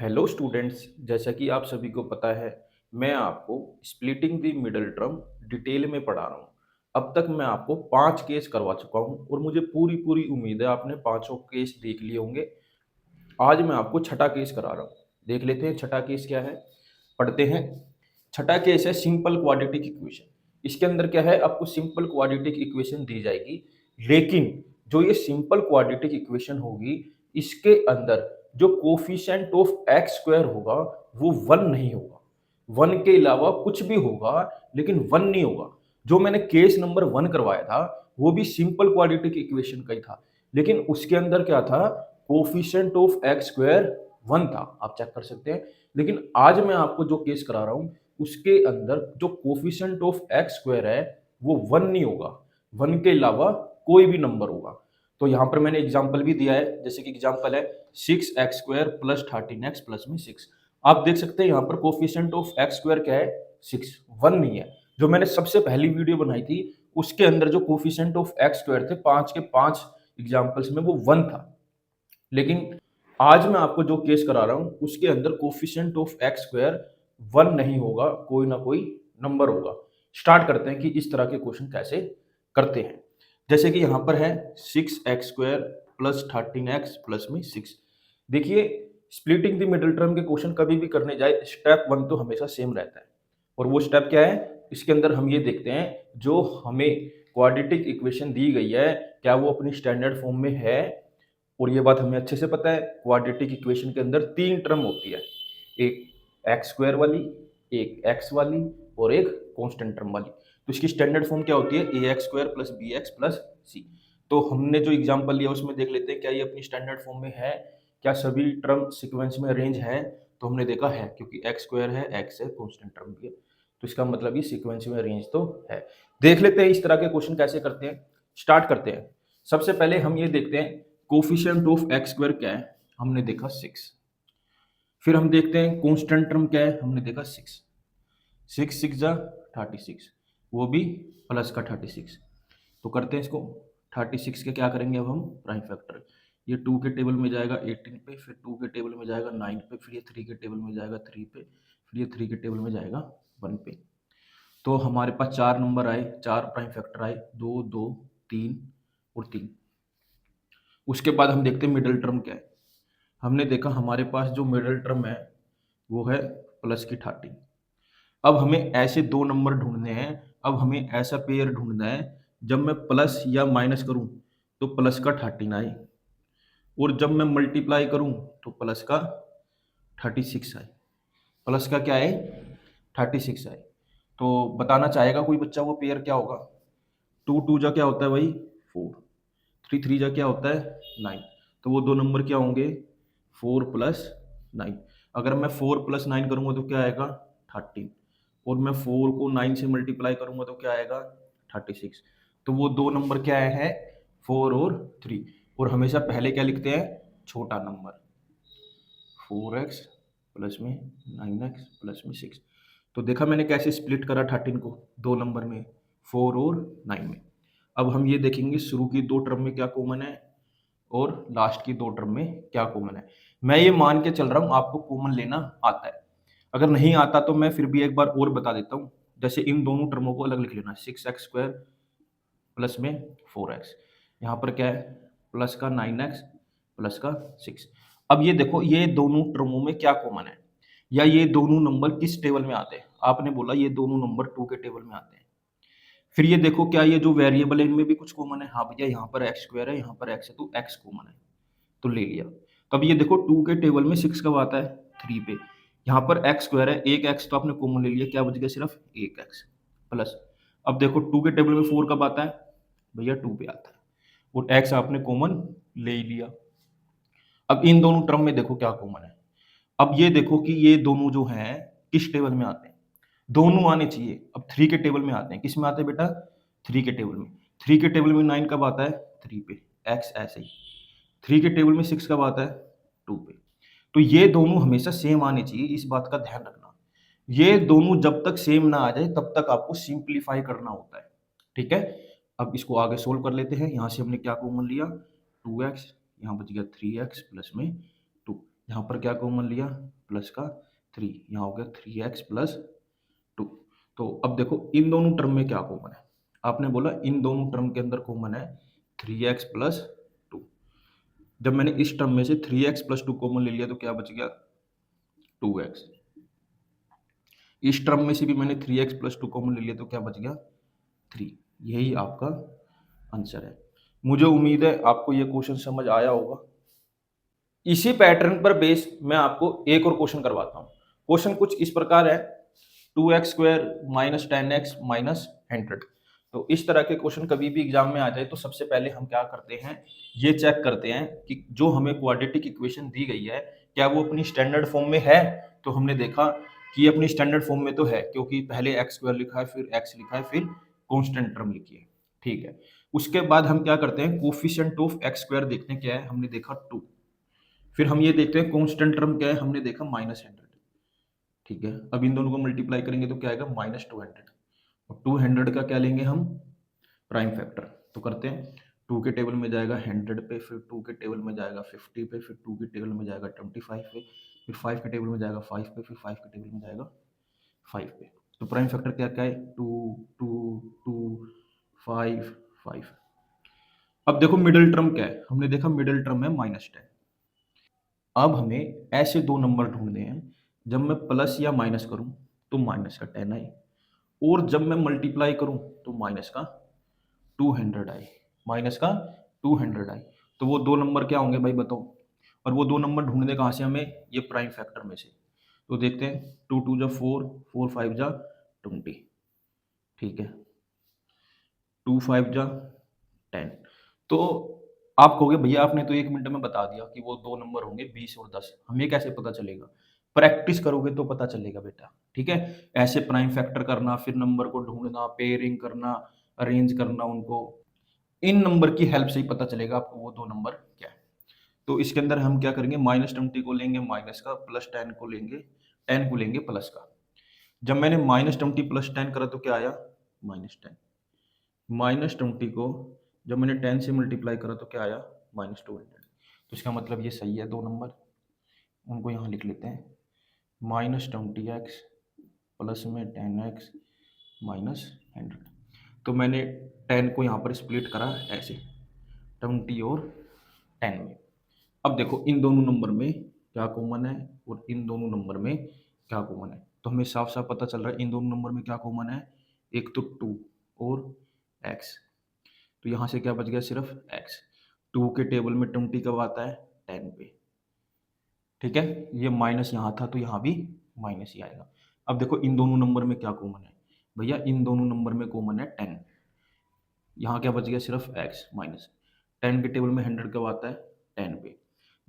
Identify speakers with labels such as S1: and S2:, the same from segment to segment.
S1: Hello students, जैसा कि आप सभी को पता है, मैं आपको splitting the middle term detail में पढ़ा रहा हूँ। अब तक मैं आपको 5 केस करवा चुका हूँ और मुझे पूरी पूरी उम्मीद है आपने पांचों केस देख लिए होंगे। आज मैं आपको छठा केस करा रहा हूँ। देख लेते हैं छठा केस क्या है, पढ़ते हैं। छठा केस है सिंपल क्वाड्रेटिक इक्वेशन। इसके अंदर क्या है, आपको सिंपल क्वाड्रेटिक इक्वेशन दी जाएगी, लेकिन जो ये सिंपल क्वाड्रेटिक इक्वेशन होगी, इसके अंदर जो कोफिशिएंट ऑफ एक्स स्क्वायर होगा वो 1 नहीं होगा। 1 के अलावा कुछ भी होगा, लेकिन 1 नहीं होगा। जो मैंने केस नंबर 1 करवाया था वो भी सिंपल क्वाड्रेटिक इक्वेशन का ही था, लेकिन उसके अंदर क्या था, कोफिशिएंट ऑफ एक्स स्क्वायर 1 था। आप चेक कर सकते हैं। लेकिन आज मैं आपको जो केस करा रहा हूं उसके अंदर जो कोफिशिएंट ऑफ एक्स स्क्वायर है वो 1 नहीं होगा, 1 के अलावा कोई भी नंबर होगा। तो यहां पर मैंने एग्जांपल भी दिया है, जैसे कि एग्जांपल है 6x² प्लस 13x प्लस में 6। आप देख सकते हैं यहाँ पर कोफिशिएंट ऑफ एक्स स्क्वायर क्या है, 6, 1 नहीं है। जो मैंने सबसे पहली वीडियो बनाई थी उसके अंदर जो कोफिशिएंट ऑफ एक्स स्क्वायर थे 5 के 5 एग्जांपल्स में वो 1 था। लेकिन आज मैं आपको जो केस करा रहा हूं उसके अंदर कोफिशिएंट ऑफ एक्स स्क्वायर 1 नहीं होगा, कोई ना कोई नंबर होगा। स्टार्ट करते हैं कि इस तरह के क्वेश्चन कैसे करते हैं। जैसे कि यहां पर है 6x² प्लस 13x प्लस में 6। देखिए, स्प्लिटिंग द मिडिल टर्म के क्वेश्चन कभी भी करने जाए स्टेप 1 तो हमेशा सेम रहता है। और वो स्टेप क्या है, इसके अंदर हम ये देखते हैं जो हमें क्वाड्रेटिक इक्वेशन दी गई है क्या वो अपनी स्टैंडर्ड फॉर्म में है। और ये बात हमें अच्छे से पता है, क्वाड्रेटिक इक्वेशन के अंदर 3 टर्म होती है, एक एक्स स्क्वायर वाली, एक एक्स वाली और एक कांस्टेंट टर्म वाली। तो इसकी स्टैंडर्ड फॉर्म क्या होती है, A x square plus B x plus C. तो हमने जो एग्जांपल लिया उसमें देख लेते हैं क्या ये अपनी स्टैंडर्ड फॉर्म में है, क्या सभी टर्म सीक्वेंस में अरेंज है। तो हमने देखा है, क्योंकि एक्स स्क्वायर है, एक्स है, कांस्टेंट टर्म भी है, तो इसका मतलब ये सीक्वेंस में अरेंज तो है। देख लेते हैं इस तरह के क्वेश्चन कैसे करते हैं। स्टार्ट करते हैं। सबसे पहले हम ये देखते हैं कोफिशिएंट ऑफ एक्स स्क्वायर क्या है, हमने देखा 6। फिर हम देखते हैं कांस्टेंट टर्म क्या है, हमने देखा 6, 6 6 जा 36, वो भी प्लस का 36। तो करते हैं इसको, 36 के क्या करेंगे अब हम, प्राइम फैक्टर। ये 2 के टेबल में जाएगा 18 पे, फिर 2 के टेबल में जाएगा 9 पे, फिर ये 3 के टेबल में जाएगा 3 पे, फिर ये 3 के टेबल में जाएगा 1 पे। तो हमारे पास 4 नंबर आए, 4 प्राइम फैक्टर आए, 2 2 3 और 3। उसके बाद हम देखते हैं मिडिल टर्म क्या है। हमने देखा हमारे पास जो मिडिल टर्म है वो है प्लस की 13। अब हमें ऐसे 2 नंबर ढूंढने हैं। अब हमें ऐसा पेयर ढूंढना है जब मैं प्लस या माइनस करूं तो प्लस का 13 आए, और जब मैं मल्टीप्लाई करूं तो प्लस का 36 आए। प्लस का क्या है, 36 आए। तो बताना चाहेगा कोई बच्चा वो पेयर क्या होगा। 2 2 जा क्या होता है भाई, 4। 3 3 जा क्या होता है, 9। तो वो 2 नंबर क्या होंगे, 4 प्लस 9। अगर मैं 4 प्लस 9 करूंगा तो क्या आएगा, 13। और मैं 4 को 9 से मल्टीप्लाई करूंगा तो क्या आएगा, 36। तो वो 2 नंबर क्या है, 4 और 3। और हमेशा पहले क्या लिखते हैं, छोटा नंबर। 4x प्लस में 9x प्लस में 6। तो देखा मैंने कैसे स्प्लिट करा 13 को 2 नंबर में, 4 और 9 में। अब हम ये देखेंगे शुरू की 2 टर्म में क्या कॉमन है और लास्ट की 2 टर्म में क्या कॉमन है। मैं ये मान के चल रहा हूँ आपको कॉमन लेना आता है। अगर नहीं आता तो मैं फिर भी एक बार और बता देता हूँ। जैसे इन दोनों टर्मों को अलग लिख लेना, 6x² प्लस में 4x, यहाँ पर क्या है, प्लस का 9x प्लस का 6। अब ये देखो ये दोनों टर्मों में क्या कॉमन है, या ये दोनों नंबर किस टेबल में आते हैं। आपने बोला ये दोनों नंबर 2 के टेबल में आते हैं। फिर ये देखो क्या ये जो वेरिएबल है इनमें भी कुछ कॉमन है। हाँ भैया, यहाँ पर एक्स स्क्वायर है, यहाँ पर एक्स है, तो एक्स कॉमन है, तो ले लिया। तब ये देखो 2 के टेबल में 6 कब आता है, 3 पे। यहाँ पर एक्स स्क्वायर है, एक एक्स तो आपने कॉमन ले लिया, क्या बच गया, सिर्फ एक एक्स प्लस। अब देखो 2 के टेबल में 4 कब आता है भैया, 2 पे आता है, और एक्स आपने कॉमन ले ही लिया। अब इन दोनों टर्म में देखो क्या कॉमन है। अब ये देखो कि ये दोनों जो हैं किस टेबल में आते हैं, दोनों आने चाहिए। अब 3 के टेबल में आते हैं, किस में आते हैं बेटा, 3 के टेबल में। 3 के टेबल में 9 कब आता है, 3 पे, एक्स ऐसे ही। 3 के टेबल में 6 कब आता है, 2 पे। तो ये दोनों हमेशा सेम आने चाहिए, इस बात का ध्यान रखना। ये दोनों जब तक सेम ना आ जाए तब तक आपको सिंप्लीफाई करना होता है, ठीक है। अब इसको आगे सोल्व कर लेते हैं। यहाँ से हमने क्या कॉमन लिया, 2x, यहाँ बच गया 3x प्लस में 2। यहाँ पर क्या कॉमन लिया, प्लस का 3, यहाँ हो गया 3x प्लस 2। तो अब देखो इन दोनों टर्म में क्या कॉमन है, आपने बोला इन दोनों टर्म के अंदर कॉमन है 3x प्लस 2। जब मैंने इस टर्म में से 3x प्लस 2 कॉमन ले लिया तो क्या बच गया, 2x। इस टर्म में से भी मैंने 3x प्लस 2 कॉमन ले लिया तो क्या बच गया, 3। यही आपका आंसर है। मुझे उम्मीद है आपको ये क्वेश्चन समझ आया होगा। इसी पैटर्न पर बेस मैं आपको एक और क्वेश्चन करवाता हूँ। क्वेश्चन कुछ इस प्रकार है, 2x² माइनस 10x माइनस 100। तो इस तरह के क्वेश्चन कभी भी एग्जाम में आ जाए तो सबसे पहले हम क्या करते हैं, ये चेक करते हैं कि जो हमें क्वाड्रेटिक इक्वेशन दी गई है क्या वो अपनी स्टैंडर्ड फॉर्म में है। तो हमने देखा कि अपनी स्टैंडर्ड फॉर्म में तो है, क्योंकि पहले x² लिखा है, फिर x लिखा है, फिर कांस्टेंट टर्म लिखी है। ठीक है, उसके बाद हम क्या करते हैं, कोफिशिएंट ऑफ x² देखते हैं क्या है, हमने देखा 2। फिर हम ये देखते हैं कांस्टेंट टर्म क्या है, हमने देखा -100। ठीक है, अब इन दोनों को मल्टीप्लाई करेंगे तो क्या आएगा, -200। और 200 का क्या लेंगे हम, प्राइम फैक्टर। तो करते हैं, 2 के टेबल में जाएगा 100 पे, फिर 2 के टेबल में जाएगा 50 पे, फिर 2 के टेबल में जाएगा 25 पे, फिर 5 के टेबल में जाएगा 5 पे, फिर 5 के टेबल में जाएगा 5 पे। तो प्राइम फैक्टर क्या क्या है, 2 2 2 5 5। अब देखो मिडिल टर्म क्या है, हमने देखा मिडिल टर्म है -10। अब हमें ऐसे दो नंबर ढूंढने हैं जब मैं प्लस या माइनस करूं तो माइनस का 10 आए, और जब मैं मल्टीप्लाई करूं तो माइनस का 200 आए, माइनस का 200 आए। तो वो दो नंबर क्या होंगे भाई बताओ, और वो दो नंबर ढूंढने कहाँ से हमें, ये प्राइम फैक्टर में से। तो देखते हैं, 2 2 जा 4, 4 5 जा 20। ठीक है, 2 5 जा 10। तो आप कहोगे भैया आपने तो 1 मिनट में बता दिया कि वो दो नंबर होंगे 20 और 10, हमें कैसे पता चलेगा। प्रैक्टिस करोगे तो पता चलेगा बेटा। ठीक है, ऐसे प्राइम फैक्टर करना, फिर नंबर को ढूंढना, पेयरिंग करना, अरेंज करना उनको, इन नंबर की हेल्प से ही पता चलेगा आपको वो दो नंबर क्या है। तो इसके अंदर हम क्या करेंगे, -20 को लेंगे माइनस का, प्लस 10 को लेंगे, 10 को लेंगे प्लस का। जब मैंने -20 प्लस 10 करा तो क्या आया, -10। -20 को जब मैंने 10 से मल्टीप्लाई करा तो क्या आया, -200। तो इसका मतलब ये सही है दो नंबर, उनको यहाँ लिख लेते हैं, -20x प्लस में 10x -100। तो मैंने 10 को यहाँ पर स्प्लिट करा ऐसे, 20 और 10 में। अब देखो इन दोनों नंबर में क्या कॉमन है और इन दोनों नंबर में क्या कॉमन है। तो हमें साफ साफ पता चल रहा है इन दोनों नंबर में क्या कॉमन है, एक तो 2 और x। तो यहाँ से क्या बच गया, सिर्फ x। 2 के टेबल में 20 कब आता है, 10 पे। ठीक है, ये माइनस यहाँ था तो यहाँ भी माइनस ही आएगा। अब देखो इन दोनों नंबर में क्या कॉमन है, भैया इन दोनों नंबर में कॉमन है 10। यहाँ क्या बच गया, सिर्फ x माइनस 10 के टेबल में 100 कब आता है, 10 पे।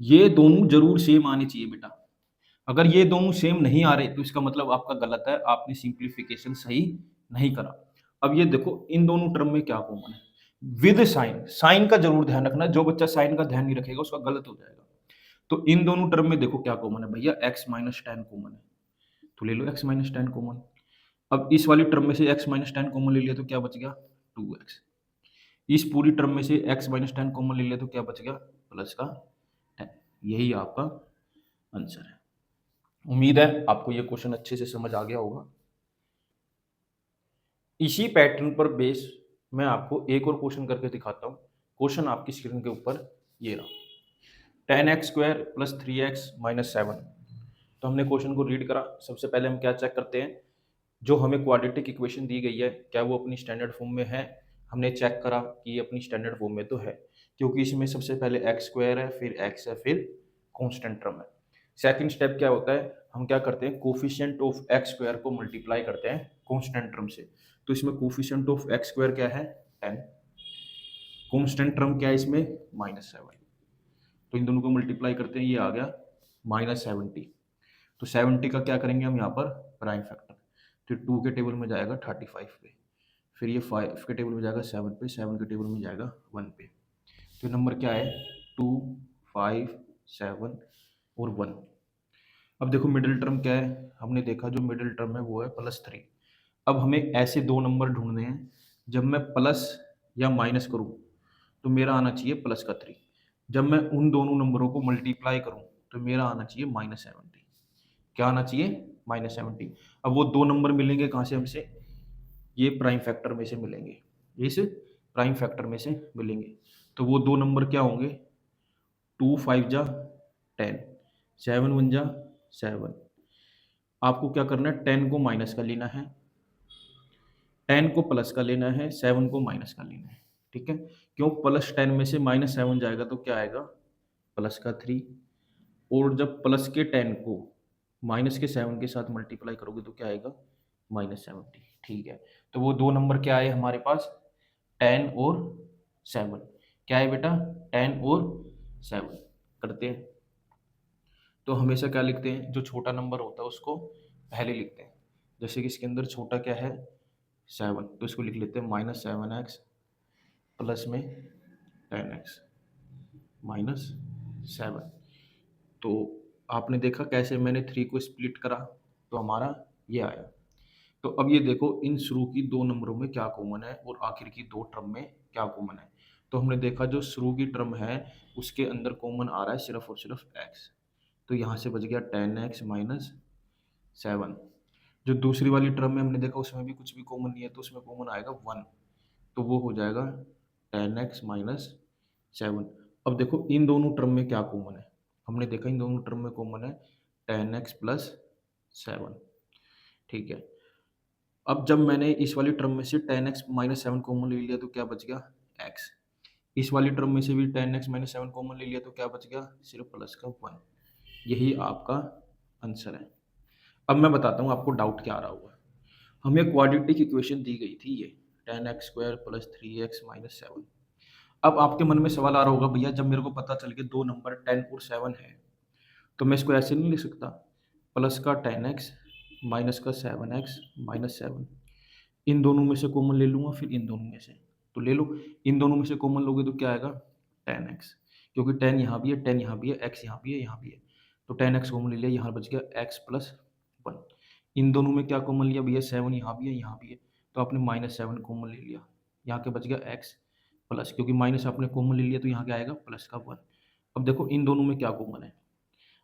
S1: ये दोनों जरूर सेम आने चाहिए बेटा। अगर ये दोनों सेम नहीं आ रहे तो इसका मतलब आपका गलत है, आपने सिंप्लीफिकेशन सही नहीं करा। अब ये देखो इन दोनों टर्म में क्या कॉमन है, विद साइन। साइन का जरूर ध्यान रखना, जो बच्चा साइन का ध्यान नहीं रखेगा उसका गलत हो जाएगा। तो इन दोनों टर्म में देखो क्या कॉमन है भैया, x माइनस 10 कॉमन है, तो ले लो x माइनस 10 कॉमन। अब इस वाली टर्म में से x माइनस 10 कॉमन ले लिया तो क्या बच गया, 2x। इस पूरी टर्म में से x माइनस 10 कॉमन ले लिया तो क्या बच गया, प्लस का 10। यही आपका आंसर है। उम्मीद है आपको ये क्वेश्चन अच्छे से समझ आ गया होगा। इसी पैटर्न पर बेस मैं आपको एक और क्वेश्चन करके दिखाता हूँ। क्वेश्चन आपकी स्क्रीन के ऊपर ये रहा, 10x² प्लस 3x माइनस 7। तो हमने क्वेश्चन को रीड करा। सबसे पहले हम क्या चेक करते हैं, जो हमें क्वाड्रेटिक इक्वेशन दी गई है क्या वो अपनी स्टैंडर्ड फॉर्म में है। हमने चेक करा कि ये अपनी स्टैंडर्ड फॉर्म में तो है, क्योंकि इसमें सबसे पहले x² है, फिर x है, फिर कांस्टेंट टर्म है। सेकंड स्टेप क्या होता है, हम क्या करते हैं, कोफिशिएंट ऑफ x² को मल्टीप्लाई करते हैं कांस्टेंट टर्म से। तो इसमें कोफिशिएंट ऑफ x² क्या है, 10। कांस्टेंट टर्म क्या है इसमें, -7। तो इन दोनों को मल्टीप्लाई करते हैं, ये आ गया -70। तो 70 का क्या करेंगे हम यहाँ पर, प्राइम फैक्टर। तो 2 के टेबल में जाएगा 35 पे, फिर ये 5 के टेबल में जाएगा 7 पे, 7 के टेबल में जाएगा 1 पे। तो नंबर क्या है, 2 5 7 और 1। अब देखो मिडिल टर्म क्या है, हमने देखा जो मिडिल टर्म है वो है +3। अब हमें ऐसे दो नंबर ढूंढने हैं जब मैं प्लस या माइनस करूं तो मेरा आना चाहिए प्लस का 3। जब मैं उन दोनों नंबरों को मल्टीप्लाई करूं तो मेरा आना चाहिए -70। क्या आना चाहिए? -70। अब वो 2 नंबर मिलेंगे कहाँ से हमसे? ये प्राइम फैक्टर में से मिलेंगे। इस प्राइम फैक्टर में से मिलेंगे। तो वो 2 नंबर क्या होंगे? 2 5 जा 10, 7 1 जा 7। आपको क्या करना है? 10 को माइनस का लेना है, 10 को प्लस का लेना है, 7 को माइनस का लेना है। ठीक है? क्यों? +10 में से -7 जाएगा तो क्या आएगा? प्लस का 3। और जब प्लस के 10 को माइनस के 7 के साथ मल्टीप्लाई करोगे तो क्या आएगा? -70। ठीक है? तो वो 2 नंबर क्या आए हमारे पास? 10 और 7। क्या है बेटा? 10 और 7 करते हैं। तो हमेशा क्या लिखते हैं? जो छोटा नंबर होता है उसको पहले लिखते हैं। जैसे कि इसके अंदर छोटा क्या है? 7, तो इसको लिख लेते हैं -7x प्लस में 10x -7। तो आपने देखा कैसे मैंने 3 को स्प्लिट करा, तो हमारा ये आया। तो अब ये देखो इन शुरू की 2 नंबरों में क्या कॉमन है और आखिर की 2 टर्म में क्या कॉमन है। तो हमने देखा जो शुरू की टर्म है उसके अंदर कॉमन आ रहा है सिर्फ और सिर्फ x। तो यहाँ से बच गया 10x - 7। जो दूसरी वाली टर्म में हमने देखा उसमें भी कुछ भी कॉमन नहीं है तो उसमें कॉमन आएगा 1। तो वो हो जाएगा 10x - 7। अब देखो इन दोनों टर्म में क्या कॉमन है? हमने देखा इन दोनों टर्म में कॉमन है 10x + 7। ठीक है? अब जब मैंने इस वाली टर्म में से 10x - 7 कॉमन ले लिया तो क्या बच गया? x। इस वाली टर्म में से भी 10x - 7 कॉमन ले लिया तो क्या बच गया? सिर्फ प्लस का 1। यही आपका आंसर है। अब मैं बताता हूँ आपको डाउट क्या आ रहा होगा। हमें क्वाड्रेटिक इक्वेशन दी गई थी ये 10x² + 3x - 7। अब आपके मन में सवाल आ रहा होगा भैया जब मेरे को पता चल के 2 नंबर 10 और 7 है तो मैं इसको ऐसे नहीं लिख सकता? प्लस का 10x माइनस का 7x - 7। इन दोनों में से कॉमन ले लूँगा फिर इन दोनों में से। तो ले लो, इन दोनों में से कॉमन लोगे तो क्या आएगा? 10x, क्योंकि 10 यहाँ भी है, 10 यहाँ भी है, x यहाँ भी है, यहाँ भी है। तो 10x कॉमन ले लिया, यहाँ बच गया x + 1। इन दोनों में क्या कॉमन लिया भैया? 7 यहाँ भी है, यहाँ भी है। तो आपने -7 कॉमन ले लिया। यहाँ क्या बच गया? x प्लस, क्योंकि माइनस आपने कॉमन ले लिया तो यहाँ क्या आएगा? प्लस का 1। अब देखो इन दोनों में क्या कॉमन है?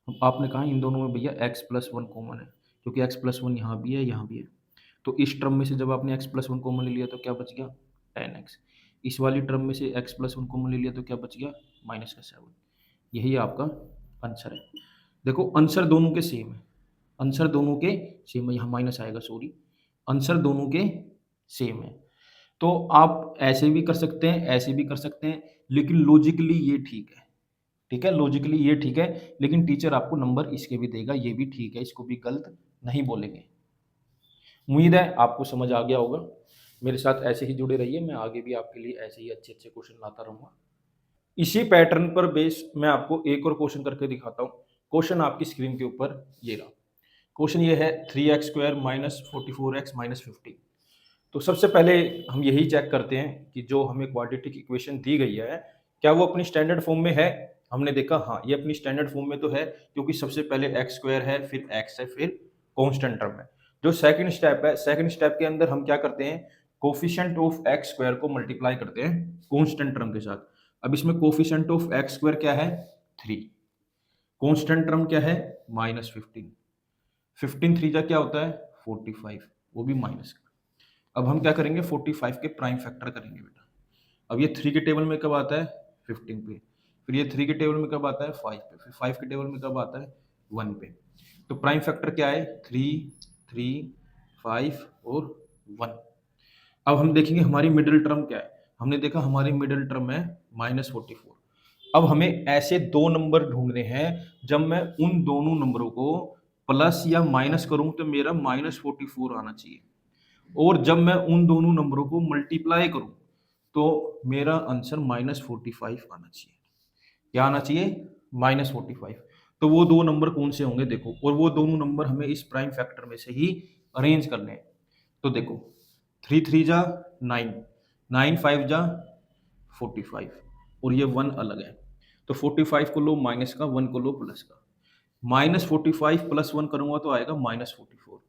S1: अब आपने कहा इन दोनों में भैया x + 1 कॉमन है, क्योंकि x + 1 यहाँ भी है, यहाँ भी है। तो इस टर्म में से जब आपने x + 1 कॉमन ले लिया तो क्या बच गया? 10x। इस वाली टर्म में से x + 1 कॉमन ले लिया तो क्या बच गया? -7। यही आपका आंसर है। देखो आंसर दोनों के सेम है, आंसर दोनों के सेम है, यहाँ माइनस आएगा सॉरी। आंसर दोनों के सेम है। तो आप ऐसे भी कर सकते हैं, ऐसे भी कर सकते हैं, लेकिन लॉजिकली ये ठीक है। ठीक है? लॉजिकली ये ठीक है, लेकिन टीचर आपको नंबर इसके भी देगा, ये भी ठीक है, इसको भी गलत नहीं बोलेंगे। उम्मीद है आपको समझ आ गया होगा। मेरे साथ ऐसे ही जुड़े रहिए, मैं आगे भी आपके लिए ऐसे ही अच्छे-अच्छे क्वेश्चन लाता रहूँगा। इसी पैटर्न पर बेस मैं आपको एक और क्वेश्चन करके दिखाता हूँ। क्वेश्चन आपकी स्क्रीन के ऊपर ये रहा। क्वेश्चन ये है 3x² - 44x - 50। तो सबसे पहले हम यही चेक करते हैं कि जो हमें क्वाड्रेटिक इक्वेशन दी गई है, क्या वो अपनी स्टैंडर्ड फॉर्म में है? हमने देखा हाँ, ये अपनी स्टैंडर्ड फॉर्म में तो है, क्योंकि सबसे पहले x² है, फिर x है, फिर कांस्टेंट टर्म है। जो सेकंड स्टेप है, सेकंड स्टेप के अंदर हम क्या करते हैं? कोएफिशिएंट ऑफ x² को मल्टीप्लाई करते हैं कांस्टेंट टर्म के साथ। अब इसमें कोएफिशिएंट ऑफ x² क्या है? 3। कांस्टेंट टर्म क्या है? -15। 15 3 जा क्या होता है? 45, वो भी माइनस का। अब हम क्या करेंगे? 45 के प्राइम फैक्टर करेंगे बेटा। अब ये 3 के टेबल में कब आता है? 15 पे। फिर ये 3 के टेबल में कब आता है? 5 पे। फिर 5 के टेबल में कब आता है? 1 पे। तो प्राइम फैक्टर क्या है? 3, 3, 5 और 1। अब हम देखेंगे हमारी मिडिल टर्म क्या है? हमने देखा हमारी मिडिल टर्म है -44। अब हमें ऐसे 2 नंबर ढूँढने हैं जब मैं उन दोनों नंबरों को प्लस या माइनस करूँ तो मेरा -44 आना चाहिए। और जब मैं उन दोनों नंबरों को मल्टीप्लाई करूं तो मेरा आंसर -45 आना चाहिए। क्या आना चाहिए? -45। तो वो दो नंबर कौन से होंगे देखो, और वो दोनों नंबर हमें इस प्राइम फैक्टर में से ही अरेंज करने हैं। तो देखो 3 3 जा 9, 9 5 जा 45 और ये 1 अलग है। तो 45 को लो माइनस का, 1 को लो प्लस का। -45 + 1 करूंगा तो आएगा -44।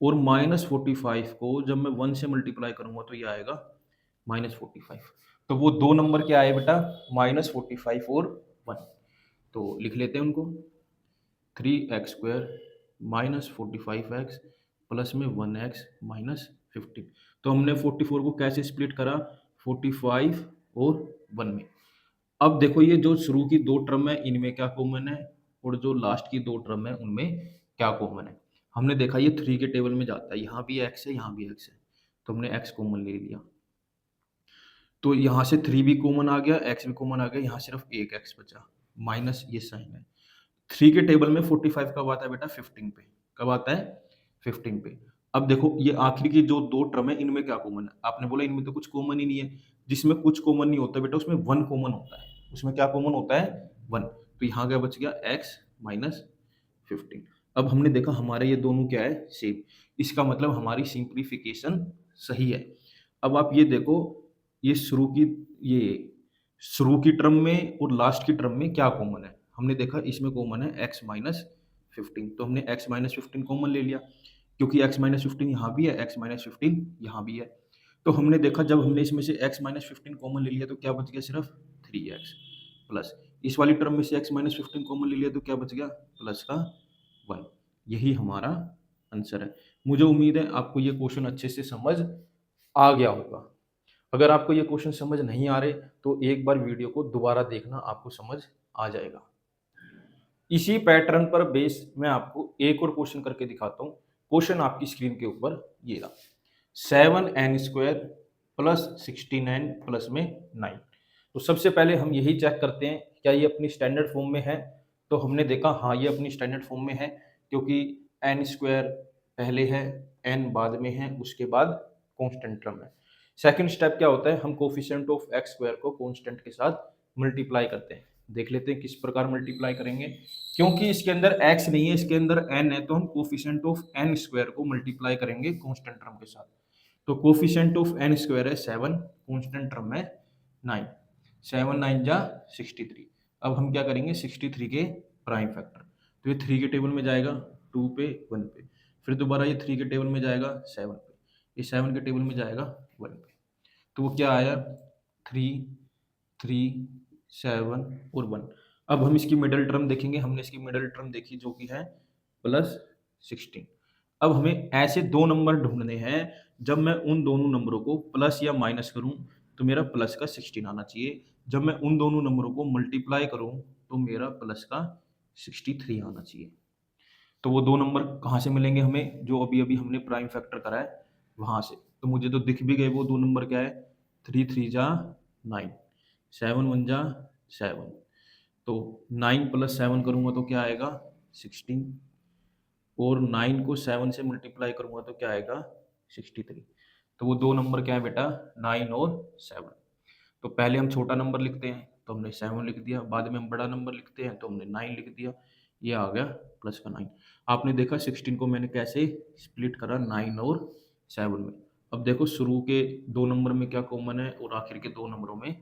S1: और -45 को जब मैं 1 से मल्टीप्लाई करूंगा तो ये आएगा -45। तो वो दो नंबर क्या आए बेटा? -45 और 1। तो लिख लेते हैं उनको। 3x² माइनस 45x प्लस में 1x माइनस 15। तो हमने 44 को कैसे स्प्लिट करा? 45 और 1 में। अब देखो ये जो शुरू की दो टर्म है इनमें क्या कॉमन है, और जो लास्ट की दो टर्म है उनमें क्या कॉमन है। हमने देखा ये 3 के टेबल में जाता है, यहाँ भी x है यहाँ भी x है, तो हमने x कॉमन ले लिया। तो यहाँ से 3 भी कॉमन आ गया, x भी कॉमन आ गया, यहाँ सिर्फ एक x बचा, माइनस ये साइन है। 3 के टेबल में 45 कब आता है बेटा? 15 पे। कब आता है? 15 पे। अब देखो ये आखिरी की जो दो टर्म है इनमें क्या कॉमन है? आपने बोला इनमें तो कुछ कॉमन ही नहीं है। जिसमें कुछ कॉमन नहीं होता बेटा उसमें 1 कॉमन होता है। उसमें क्या कॉमन होता है? 1। तो यहाँ क्या बच गया? x minus 15। अब हमने देखा हमारे ये दोनों क्या है? सेम। इसका मतलब हमारी सिंप्लीफिकेशन सही है। अब आप ये देखो ये ये शुरू की टर्म में और लास्ट की टर्म में क्या कॉमन है? हमने देखा इसमें कॉमन है x माइनस 15, तो हमने x माइनस 15 कॉमन ले लिया, क्योंकि x माइनस 15 यहाँ भी है, x माइनस 15 यहाँ भी है। तो हमने देखा जब हमने इसमें से x माइनस 15 कॉमन ले लिया तो क्या बच गया? सिर्फ 3x प्लस इस वाली टर्म में से x माइनस 15 कॉमन ले लिया तो क्या बच गया? प्लस का 1। यही हमारा आंसर है। मुझे उम्मीद है आपको ये क्वेश्चन अच्छे से समझ आ गया होगा। अगर आपको ये क्वेश्चन समझ नहीं आ रहे तो एक बार वीडियो को दोबारा देखना, आपको समझ आ जाएगा। इसी पैटर्न पर बेस मैं आपको एक और क्वेश्चन करके दिखाता हूँ। क्वेश्चन आपकी स्क्रीन के ऊपर ये रहा, 7n² प्लस 16n प्लस में 9। तो सबसे पहले हम यही चेक करते हैं क्या ये अपनी स्टैंडर्ड फॉर्म में है। तो हमने देखा हाँ ये अपनी स्टैंडर्ड फॉर्म में है, क्योंकि n² पहले है, n बाद में है, उसके बाद कांस्टेंट टर्म है। सेकंड स्टेप क्या होता है? हम कोफिशिएंट ऑफ x² को कांस्टेंट के साथ मल्टीप्लाई करते हैं। देख लेते हैं किस प्रकार मल्टीप्लाई करेंगे। क्योंकि इसके अंदर x नहीं है, इसके अंदर n है, तो हम कोफिशिएंट ऑफ n² को मल्टीप्लाई करेंगे कांस्टेंट टर्म के साथ। तो कोफिशिएंट ऑफ n² है 7, कांस्टेंट टर्म है 9। 7 9 जा 63। अब हम क्या करेंगे? 63 के प्राइम फैक्टर। तो ये 3 के टेबल में जाएगा 2 पे 1 पे, फिर दोबारा ये 3 के टेबल में जाएगा 7 पे, ये 7 के टेबल में जाएगा 1 पे। तो वो क्या आया? 3 3 7 और 1। अब हम इसकी मिडल टर्म देखेंगे। हमने इसकी मिडल टर्म देखी जो कि है प्लस 16। अब हमें ऐसे दो नंबर ढूंढने हैं जब मैं उन दोनों नंबरों को प्लस या माइनस करूं तो मेरा प्लस का 16 आना चाहिए। जब मैं उन दोनों नंबरों को मल्टीप्लाई करूं तो मेरा प्लस का 63 आना चाहिए। तो वो दो नंबर कहाँ से मिलेंगे हमें? जो अभी अभी हमने प्राइम फैक्टर करा है वहां से। तो मुझे तो दिख भी गए वो दो नंबर क्या है? 3 3 जा 9, 7 1 जा 7। तो 9 प्लस 7 करूंगा तो क्या आएगा? 16, और 9 को 7 से मल्टीप्लाई करूंगा तो क्या आएगा? 63। तो वो दो नंबर क्या है बेटा? 9 और 7। तो पहले हम छोटा नंबर लिखते हैं तो हमने 7 लिख दिया, बाद में हम बड़ा नंबर लिखते हैं तो हमने 9 लिख दिया। ये आ गया प्लस का 9। आपने देखा 16 को मैंने कैसे स्प्लिट करा? 9 और 7 में। अब देखो शुरू के दो नंबर में क्या कॉमन है और आखिर के दो नंबरों में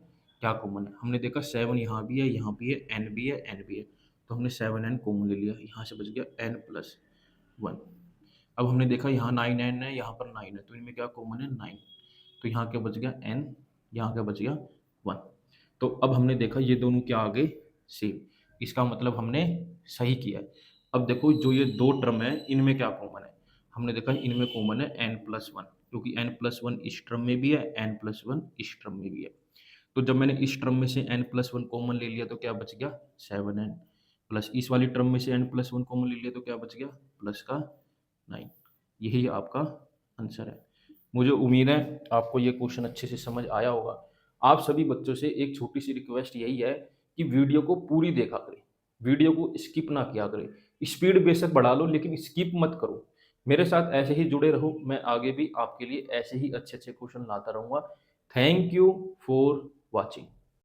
S1: क्या कॉमन है। हमने देखा 7 यहाँ भी है, यहाँ भी है, n भी है, n भी है, तो हमने 7n कॉमन ले लिया। यहाँ से बच गया n प्लस 1। अब हमने देखा यहाँ 9n है, यहाँ पर 9 है, तो इनमें क्या कॉमन है? 9। तो यहाँ क्या बच गया? n, यहाँ क्या बच गया? 1। तो अब हमने देखा ये दोनों क्या आ गए? सेम। इसका मतलब हमने सही किया है। अब देखो जो ये दो टर्म है इनमें क्या कॉमन है? हमने देखा इनमें कॉमन है n प्लस 1, क्योंकि n प्लस 1 इस टर्म में भी है, n प्लस 1 इस टर्म में भी है। तो जब मैंने इस टर्म में से n प्लस 1 कॉमन ले लिया तो क्या बच गया? 7n, प्लस इस वाली टर्म में से n प्लस 1 कॉमन ले लिया तो क्या बच गया? प्लस का 9। यही आपका आंसर है। मुझे उम्मीद है आपको ये क्वेश्चन अच्छे से समझ आया होगा। आप सभी बच्चों से एक छोटी सी रिक्वेस्ट यही है कि वीडियो को पूरी देखा करें, वीडियो को स्किप ना किया करें। स्पीड बेशक बढ़ा लो लेकिन स्किप मत करो। मेरे साथ ऐसे ही जुड़े रहो, मैं आगे भी आपके लिए ऐसे ही अच्छे अच्छे क्वेश्चन लाता रहूँगा। Thank you for watching.